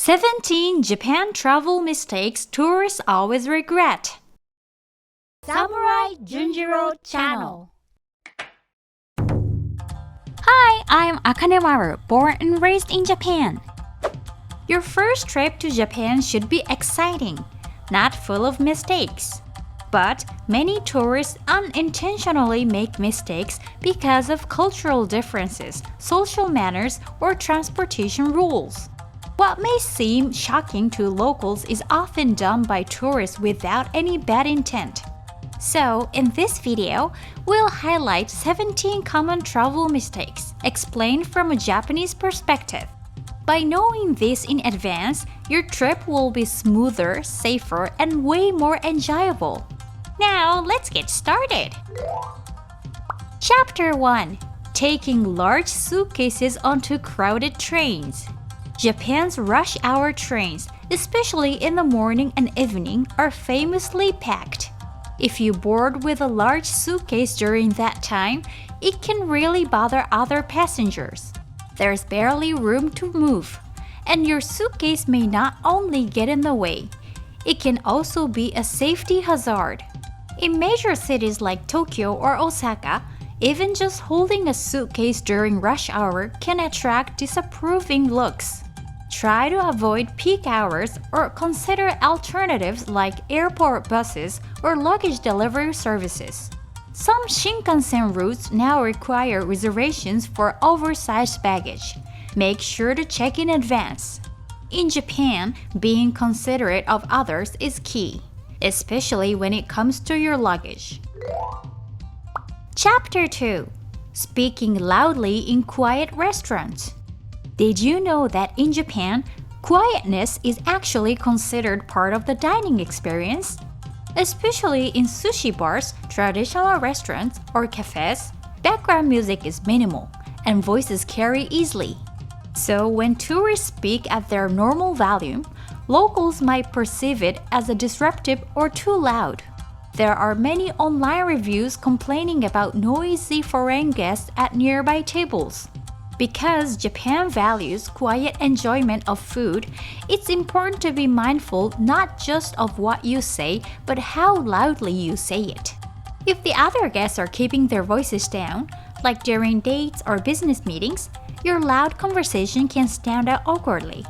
17 Japan travel mistakes tourists always regret. Samurai Junjiro Channel. Hi, I'm Akanemaru, born and raised in Japan. Your first trip to Japan should be exciting, not full of mistakes. But many tourists unintentionally make mistakes because of cultural differences, social manners, or transportation rules. What may seem shocking to locals is often done by tourists without any bad intent. So, in this video, we'll highlight 17 common travel mistakes, explained from a Japanese perspective. By knowing this in advance, your trip will be smoother, safer, and way more enjoyable. Now, let's get started! Chapter 1. Taking large suitcases onto crowded trains. Japan's rush hour trains, especially in the morning and evening, are famously packed. If you board with a large suitcase during that time, it can really bother other passengers. There's barely room to move, and your suitcase may not only get in the way, it can also be a safety hazard. In major cities like Tokyo or Osaka, even just holding a suitcase during rush hour can attract disapproving looks. Try to avoid peak hours or consider alternatives like airport buses or luggage delivery services. Some Shinkansen routes now require reservations for oversized baggage. Make sure to check in advance. In Japan, being considerate of others is key, especially when it comes to your luggage. Chapter 2. Speaking loudly in quiet restaurants. Did you know that in Japan, quietness is actually considered part of the dining experience? Especially in sushi bars, traditional restaurants, or cafes, background music is minimal, and voices carry easily. So when tourists speak at their normal volume, locals might perceive it as a disruptive or too loud. There are many online reviews complaining about noisy foreign guests at nearby tables. Because Japan values quiet enjoyment of food, it's important to be mindful not just of what you say, but how loudly you say it. If the other guests are keeping their voices down, like during dates or business meetings, your loud conversation can stand out awkwardly.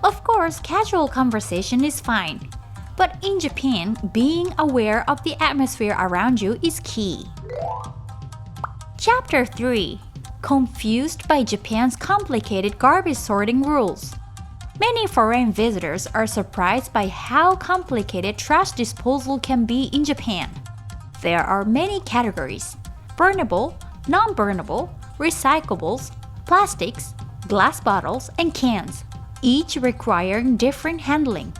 Of course, casual conversation is fine. But in Japan, being aware of the atmosphere around you is key. Chapter 3. Confused by Japan's complicated garbage sorting rules. Many foreign visitors are surprised by how complicated trash disposal can be in Japan. There are many categories: burnable, non-burnable, recyclables, plastics, glass bottles, and cans, each requiring different handling.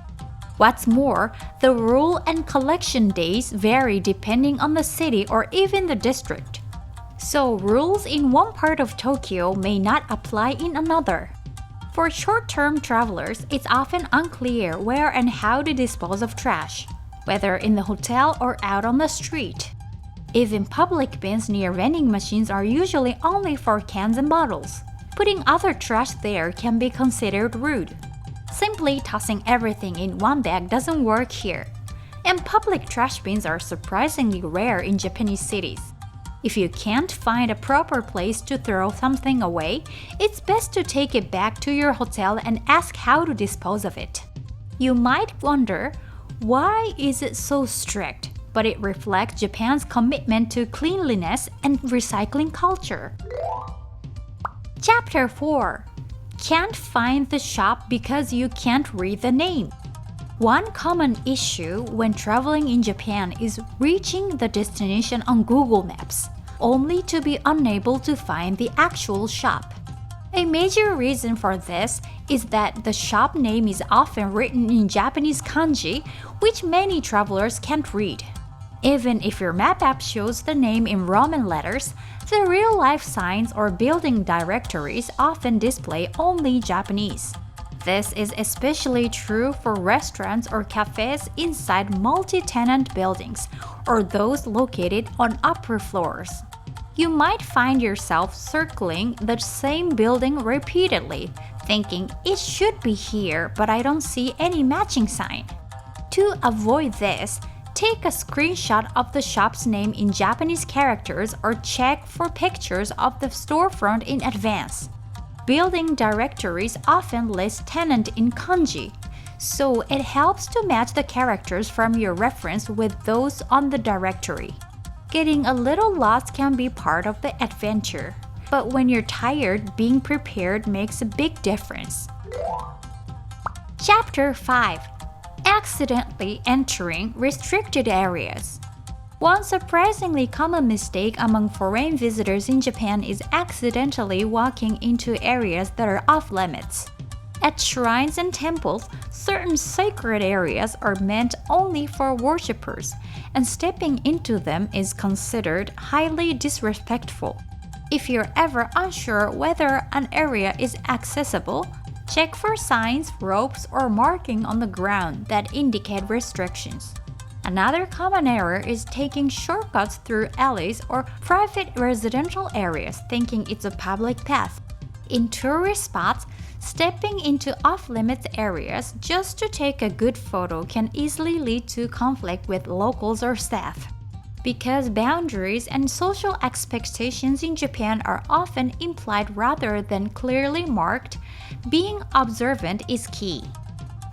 What's more, the rule and collection days vary depending on the city or even the district. So rules in one part of Tokyo may not apply in another. For short-term travelers, it's often unclear where and how to dispose of trash, whether in the hotel or out on the street. Even public bins near vending machines are usually only for cans and bottles. Putting other trash there can be considered rude. Simply tossing everything in one bag doesn't work here. And public trash bins are surprisingly rare in Japanese cities. If you can't find a proper place to throw something away, it's best to take it back to your hotel and ask how to dispose of it. You might wonder, why is it so strict? But it reflects Japan's commitment to cleanliness and recycling culture. Chapter 4. Can't find the shop because you can't read the name. One common issue when traveling in Japan is reaching the destination on Google Maps, only to be unable to find the actual shop. A major reason for this is that the shop name is often written in Japanese kanji, which many travelers can't read. Even if your map app shows the name in Roman letters, the real-life signs or building directories often display only Japanese. This is especially true for restaurants or cafes inside multi-tenant buildings or those located on upper floors. You might find yourself circling the same building repeatedly, thinking it should be here, but I don't see any matching sign. To avoid this, take a screenshot of the shop's name in Japanese characters or check for pictures of the storefront in advance. Building directories often list tenant in kanji, so it helps to match the characters from your reference with those on the directory. Getting a little lost can be part of the adventure, but when you're tired, being prepared makes a big difference. Chapter 5: Accidentally entering restricted areas. One surprisingly common mistake among foreign visitors in Japan is accidentally walking into areas that are off-limits. At shrines and temples, certain sacred areas are meant only for worshippers, and stepping into them is considered highly disrespectful. If you're ever unsure whether an area is accessible, check for signs, ropes, or marking on the ground that indicate restrictions. Another common error is taking shortcuts through alleys or private residential areas thinking it's a public path. In tourist spots, stepping into off-limits areas just to take a good photo can easily lead to conflict with locals or staff. Because boundaries and social expectations in Japan are often implied rather than clearly marked, being observant is key.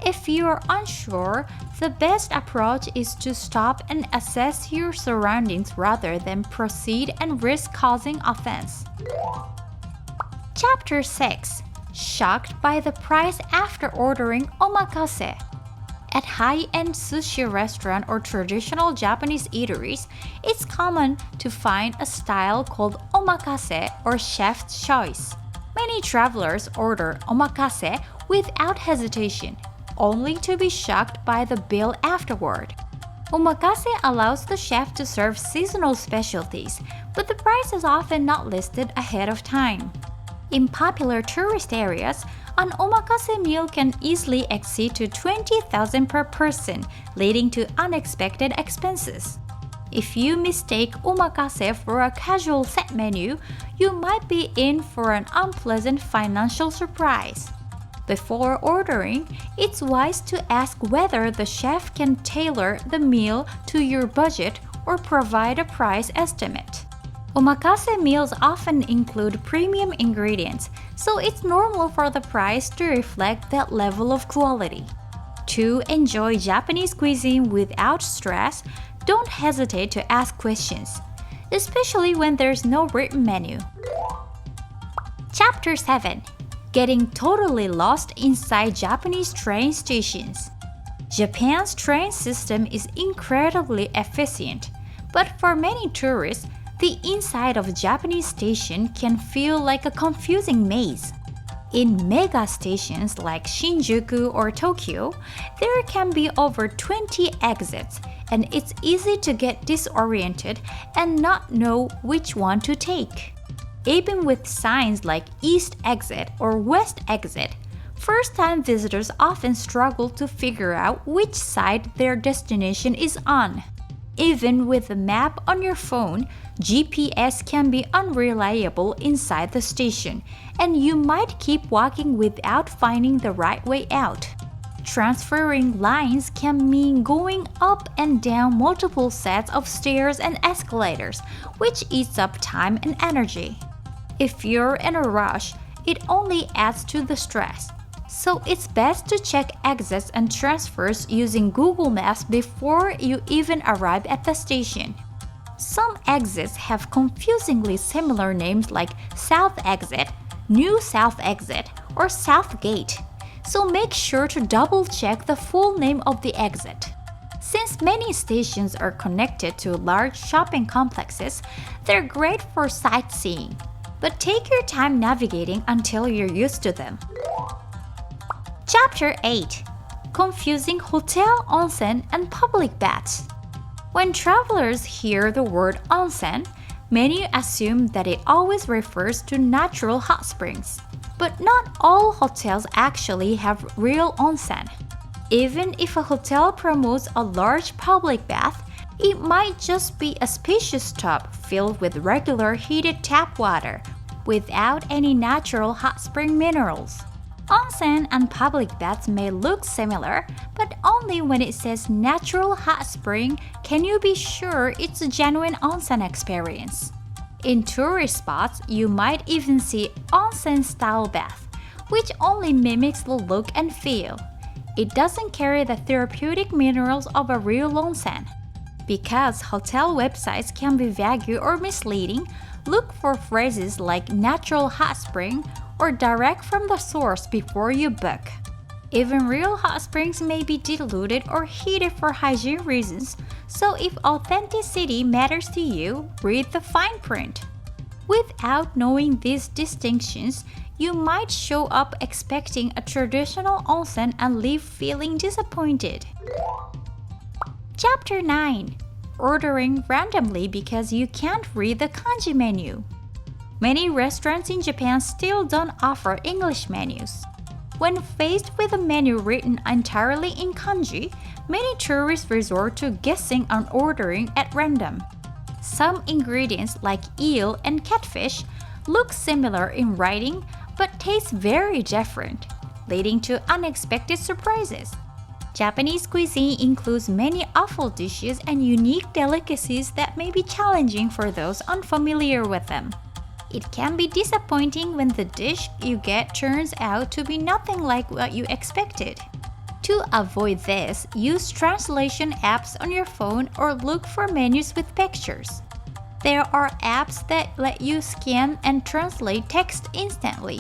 If you're unsure, the best approach is to stop and assess your surroundings rather than proceed and risk causing offense. Chapter 6: Shocked by the price after ordering omakase. At high-end sushi restaurant or traditional Japanese eateries, it's common to find a style called omakase or chef's choice. Many travelers order omakase without hesitation, only to be shocked by the bill afterward. Omakase allows the chef to serve seasonal specialties, but the price is often not listed ahead of time. In popular tourist areas, an omakase meal can easily exceed to 20,000 per person, leading to unexpected expenses. If you mistake omakase for a casual set menu, you might be in for an unpleasant financial surprise. Before ordering, it's wise to ask whether the chef can tailor the meal to your budget or provide a price estimate. Omakase meals often include premium ingredients, so it's normal for the price to reflect that level of quality. To enjoy Japanese cuisine without stress, don't hesitate to ask questions, especially when there's no written menu. Chapter 7: Getting totally lost inside Japanese train stations. Japan's train system is incredibly efficient, but for many tourists, the inside of a Japanese station can feel like a confusing maze. In mega stations like Shinjuku or Tokyo, there can be over 20 exits, and it's easy to get disoriented and not know which one to take. Even with signs like East Exit or West Exit, first-time visitors often struggle to figure out which side their destination is on. Even with a map on your phone, GPS can be unreliable inside the station, and you might keep walking without finding the right way out. Transferring lines can mean going up and down multiple sets of stairs and escalators, which eats up time and energy. If you're in a rush, it only adds to the stress. So it's best to check exits and transfers using Google Maps before you even arrive at the station. Some exits have confusingly similar names like South Exit, New South Exit, or South Gate, so make sure to double-check the full name of the exit. Since many stations are connected to large shopping complexes, they're great for sightseeing, but take your time navigating until you're used to them. Chapter 8: Confusing hotel onsen and public baths. When travelers hear the word onsen, many assume that it always refers to natural hot springs. But not all hotels actually have real onsen. Even if a hotel promotes a large public bath, it might just be a spacious tub filled with regular heated tap water, without any natural hot spring minerals. Onsen and public baths may look similar, but only when it says natural hot spring can you be sure it's a genuine onsen experience. In tourist spots, you might even see onsen-style bath, which only mimics the look and feel. It doesn't carry the therapeutic minerals of a real onsen. Because hotel websites can be vague or misleading, look for phrases like natural hot spring or direct from the source before you book. Even real hot springs may be diluted or heated for hygiene reasons, so if authenticity matters to you, read the fine print. Without knowing these distinctions, you might show up expecting a traditional onsen and leave feeling disappointed. Chapter 9. Ordering randomly because you can't read the kanji menu. Many restaurants in Japan still don't offer English menus. When faced with a menu written entirely in kanji, many tourists resort to guessing and ordering at random. Some ingredients like eel and catfish look similar in writing but taste very different, leading to unexpected surprises. Japanese cuisine includes many offal dishes and unique delicacies that may be challenging for those unfamiliar with them. It can be disappointing when the dish you get turns out to be nothing like what you expected. To avoid this, use translation apps on your phone or look for menus with pictures. There are apps that let you scan and translate text instantly.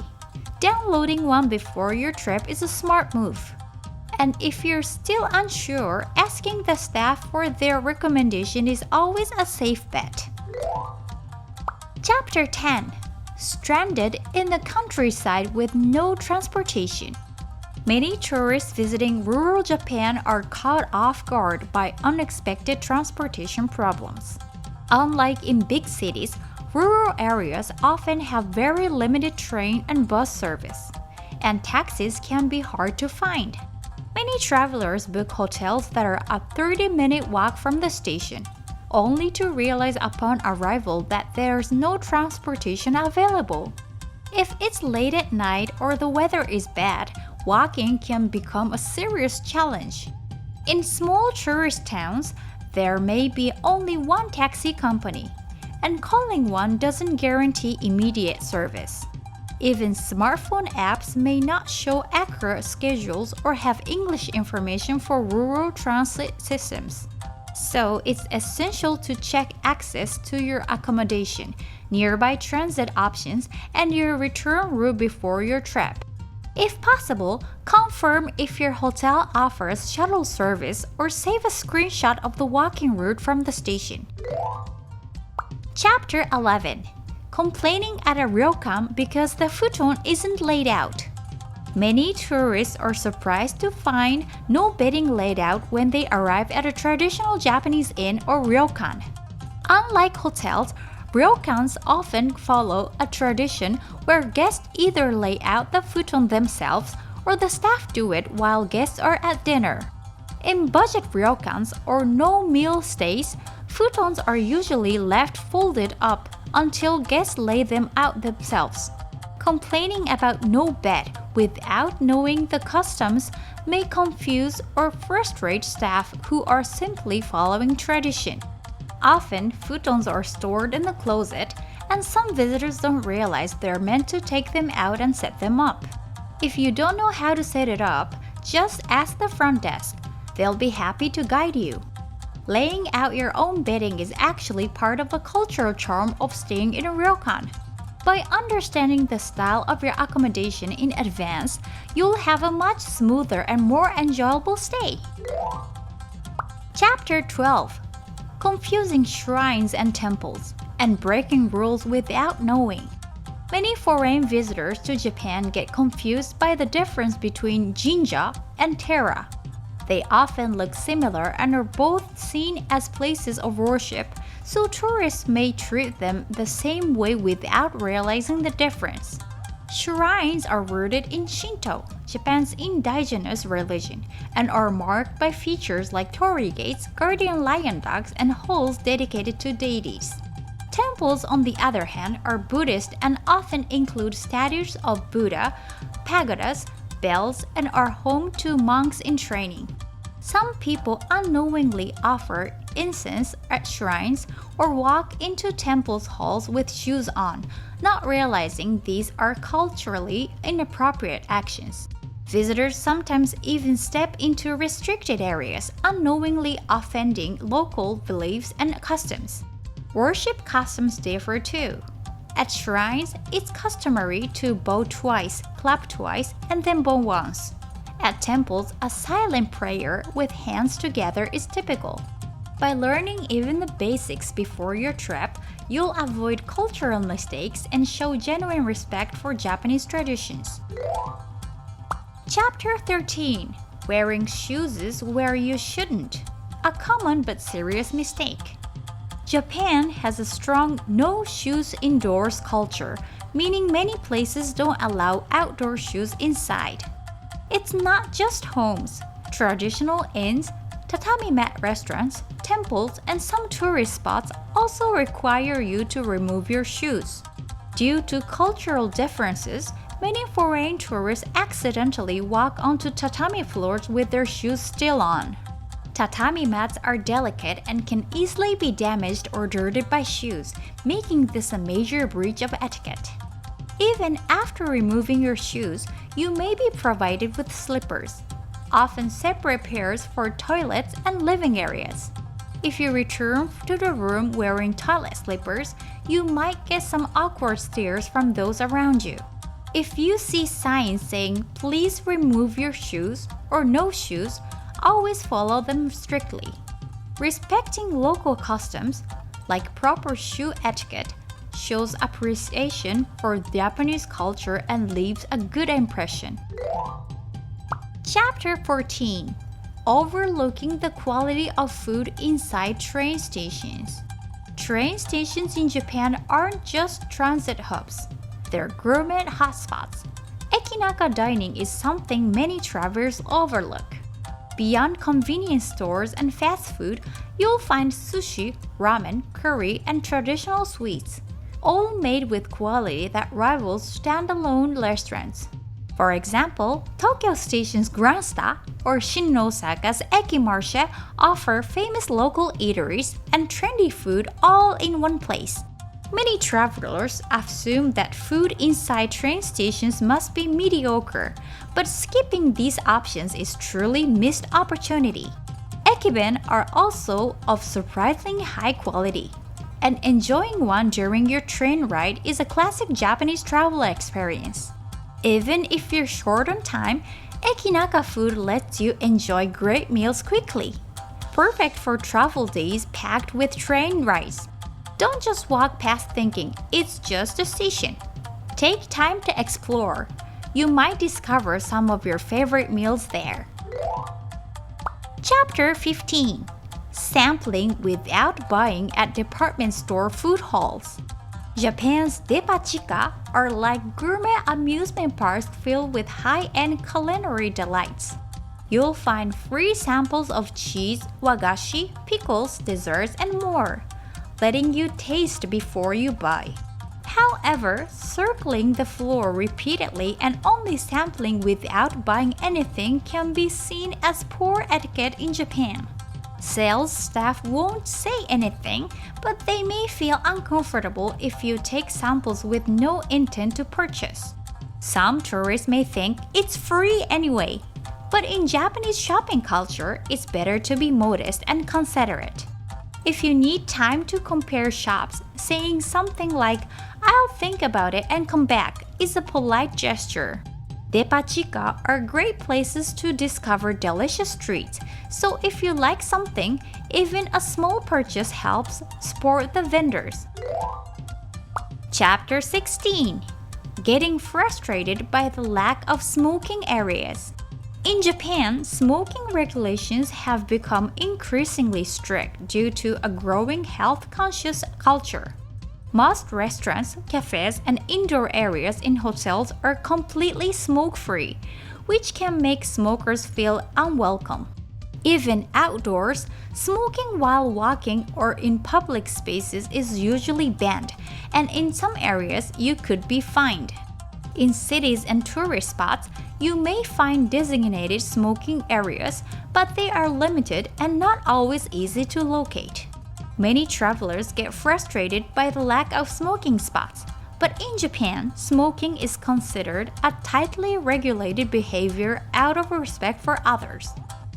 Downloading one before your trip is a smart move. And if you're still unsure, asking the staff for their recommendation is always a safe bet. Chapter 10. Stranded in the countryside with no transportation. Many tourists visiting rural Japan are caught off guard by unexpected transportation problems. Unlike in big cities, rural areas often have very limited train and bus service, and taxis can be hard to find. Many travelers book hotels that are a 30-minute walk from the station, only to realize upon arrival that there's no transportation available. If it's late at night or the weather is bad, walking can become a serious challenge. In small tourist towns, there may be only one taxi company, and calling one doesn't guarantee immediate service. Even smartphone apps may not show accurate schedules or have English information for rural transit systems. So it's essential to check access to your accommodation, nearby transit options, and your return route before your trip. If possible, confirm if your hotel offers shuttle service or save a screenshot of the walking route from the station. Chapter 11. Complaining at a ryokan because the futon isn't laid out. Many tourists are surprised to find no bedding laid out when they arrive at a traditional Japanese inn or ryokan. Unlike hotels, ryokans often follow a tradition where guests either lay out the futon themselves or the staff do it while guests are at dinner. In budget ryokans or no-meal stays, futons are usually left folded up until guests lay them out themselves. Complaining about no bed without knowing the customs may confuse or frustrate staff who are simply following tradition. Often, futons are stored in the closet, and some visitors don't realize they're meant to take them out and set them up. If you don't know how to set it up, just ask the front desk. They'll be happy to guide you. Laying out your own bedding is actually part of the cultural charm of staying in a ryokan. By understanding the style of your accommodation in advance, you'll have a much smoother and more enjoyable stay. Chapter 12. Confusing shrines and temples, and breaking rules without knowing. Many foreign visitors to Japan get confused by the difference between jinja and tera. They often look similar and are both seen as places of worship, so tourists may treat them the same way without realizing the difference. Shrines are rooted in Shinto, Japan's indigenous religion, and are marked by features like torii gates, guardian lion dogs, and halls dedicated to deities. Temples, on the other hand, are Buddhist and often include statues of Buddha, pagodas, bells, and are home to monks in training. Some people unknowingly offer incense at shrines or walk into temples halls with shoes on, not realizing these are culturally inappropriate actions. Visitors sometimes even step into restricted areas, unknowingly offending local beliefs and customs. Worship customs differ too. At shrines, it's customary to bow twice, clap twice, and then bow once. At temples, a silent prayer with hands together is typical. By learning even the basics before your trip, you'll avoid cultural mistakes and show genuine respect for Japanese traditions. Chapter 13. Wearing shoes where you shouldn't. A common but serious mistake. Japan has a strong no shoes indoors culture, meaning many places don't allow outdoor shoes inside. It's not just homes. Traditional inns, tatami mat restaurants, temples, and some tourist spots also require you to remove your shoes. Due to cultural differences, many foreign tourists accidentally walk onto tatami floors with their shoes still on. Tatami mats are delicate and can easily be damaged or dirtied by shoes, making this a major breach of etiquette. Even after removing your shoes, you may be provided with slippers, often separate pairs for toilets and living areas. If you return to the room wearing toilet slippers, you might get some awkward stares from those around you. If you see signs saying "please remove your shoes" or "no shoes," always follow them strictly. Respecting local customs, like proper shoe etiquette, shows appreciation for Japanese culture and leaves a good impression. Chapter 14. Overlooking the quality of food inside train stations. Train stations in Japan aren't just transit hubs. They're gourmet hotspots. Ekinaka dining is something many travelers overlook. Beyond convenience stores and fast food, you'll find sushi, ramen, curry, and traditional sweets, all made with quality that rivals standalone restaurants. For example, Tokyo Station's Grandsta or Shin-Osaka's Ekimarshe offer famous local eateries and trendy food all in one place. Many travelers assume that food inside train stations must be mediocre, but skipping these options is truly missed opportunity. Ekiben are also of surprisingly high quality, and enjoying one during your train ride is a classic Japanese travel experience. Even if you're short on time, Ekinaka food lets you enjoy great meals quickly. Perfect for travel days packed with train rides. Don't just walk past thinking it's just a station. Take time to explore. You might discover some of your favorite meals there. Chapter 15. Sampling without buying at department store food halls. Japan's depachika are like gourmet amusement parks filled with high-end culinary delights. You'll find free samples of cheese, wagashi, pickles, desserts, and more, letting you taste before you buy. However, circling the floor repeatedly and only sampling without buying anything can be seen as poor etiquette in Japan. Sales staff won't say anything, but they may feel uncomfortable if you take samples with no intent to purchase. Some tourists may think it's free anyway, but in Japanese shopping culture, it's better to be modest and considerate. If you need time to compare shops, saying something like, "I'll think about it and come back," is a polite gesture. Depachika are great places to discover delicious treats, so if you like something, even a small purchase helps support the vendors. Chapter 16. Getting frustrated by the lack of smoking areas. In Japan, smoking regulations have become increasingly strict due to a growing health-conscious culture. Most restaurants, cafes, and indoor areas in hotels are completely smoke-free, which can make smokers feel unwelcome. Even outdoors, smoking while walking or in public spaces is usually banned, and in some areas you could be fined. In cities and tourist spots, you may find designated smoking areas, but they are limited and not always easy to locate. Many travelers get frustrated by the lack of smoking spots, but in Japan, smoking is considered a tightly regulated behavior out of respect for others.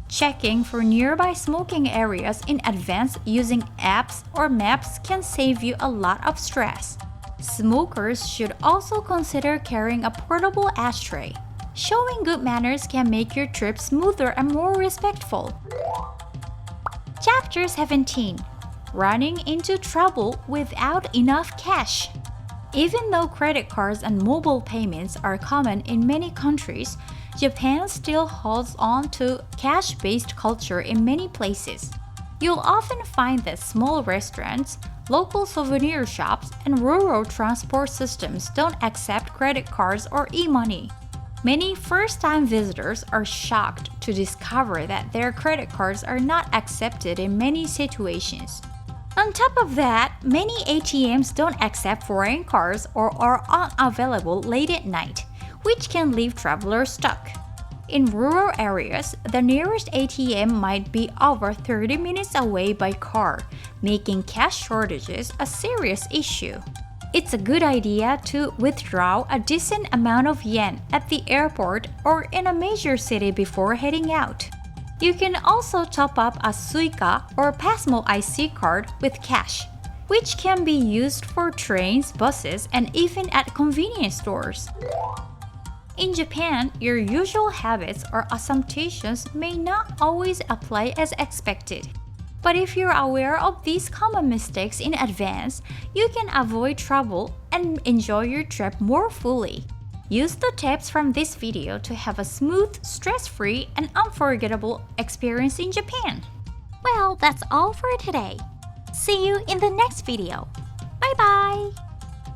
Checking for nearby smoking areas in advance using apps or maps can save you a lot of stress. Smokers should also consider carrying a portable ashtray. Showing good manners can make your trip smoother and more respectful. Chapter 17. Running into trouble without enough cash. Even though credit cards and mobile payments are common in many countries, Japan still holds on to cash-based culture in many places. You'll often find that small restaurants, local souvenir shops, and rural transport systems don't accept credit cards or e-money. Many first-time visitors are shocked to discover that their credit cards are not accepted in many situations. On top of that, many ATMs don't accept foreign cards or are unavailable late at night, which can leave travelers stuck. In rural areas, the nearest ATM might be over 30 minutes away by car, making cash shortages a serious issue. It's a good idea to withdraw a decent amount of yen at the airport or in a major city before heading out. You can also top up a Suica or Pasmo IC card with cash, which can be used for trains, buses, and even at convenience stores. In Japan, your usual habits or assumptions may not always apply as expected. But if you're aware of these common mistakes in advance, you can avoid trouble and enjoy your trip more fully. Use the tips from this video to have a smooth, stress-free, and unforgettable experience in Japan. Well, that's all for today. See you in the next video. Bye bye!